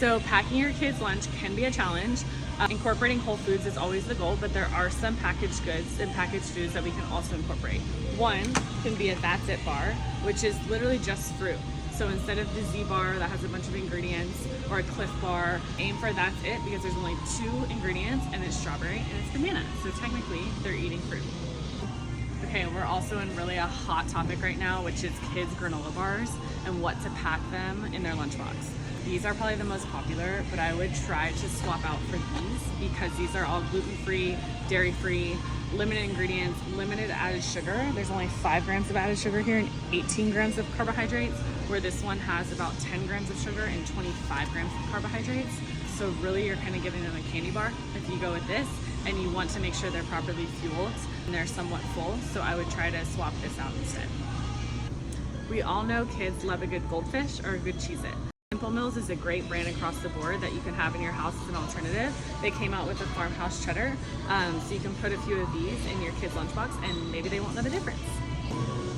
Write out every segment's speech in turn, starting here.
So packing your kids' lunch can be a challenge. Incorporating whole foods is always the goal, but there are some packaged goods and packaged foods that we can also incorporate. One can be a That's It bar, which is literally just fruit. So instead of the Z bar that has a bunch of ingredients, or a Cliff bar, aim for That's It, because there's only 2 ingredients and it's strawberry and it's banana. So technically they're eating fruit. Okay, we're also in really a hot topic right now, which is kids' granola bars and what to pack them in their lunchbox. These are probably the most popular, but I would try to swap out for these because these are all gluten-free, dairy-free, limited ingredients, limited added sugar. There's only 5 grams of added sugar here and 18 grams of carbohydrates, where this one has about 10 grams of sugar and 25 grams of carbohydrates. So really you're kind of giving them a candy bar if you go with this, and you want to make sure they're properly fueled and they're somewhat full. So I would try to swap this out instead. We all know kids love a good Goldfish or a good Cheez-It. Simple Mills is a great brand across the board that you can have in your house as an alternative. They came out with a farmhouse cheddar, so you can put a few of these in your kids' lunchbox and maybe they won't know the difference.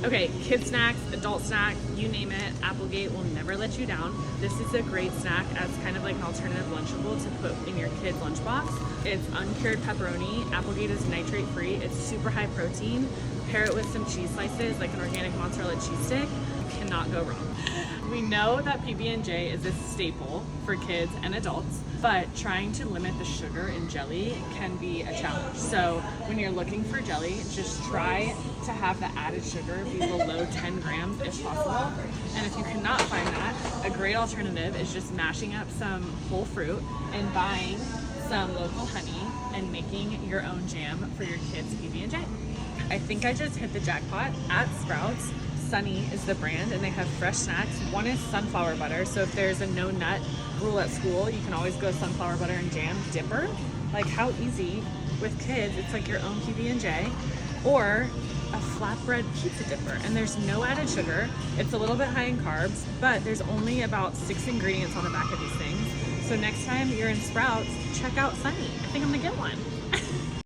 Okay, kid snacks, adult snack, you name it, Applegate will never let you down. This is a great snack as kind of like an alternative Lunchable to put in your kids' lunchbox. It's uncured pepperoni. Applegate is nitrate free. It's super high protein. Pair it with some cheese slices, like an organic mozzarella cheese stick. You cannot go wrong. We know that PB&J is a staple for kids and adults, but trying to limit the sugar in jelly can be a challenge. So when you're looking for jelly, just try to have the added sugar be below 10 grams if possible. And if you cannot find that, a great alternative is just mashing up some whole fruit and buying some local honey and making your own jam for your kids' PB&J. I think I just hit the jackpot at Sprouts. Sunny is the brand, and they have fresh snacks. One is sunflower butter, so if there's a no nut rule at school, you can always go sunflower butter and jam dipper. Like, how easy with kids, it's like your own PB&J. Or a flatbread pizza dipper, and there's no added sugar. It's a little bit high in carbs, but there's only about 6 ingredients on the back of these things. So next time you're in Sprouts, check out Sunny. I think I'm gonna get one.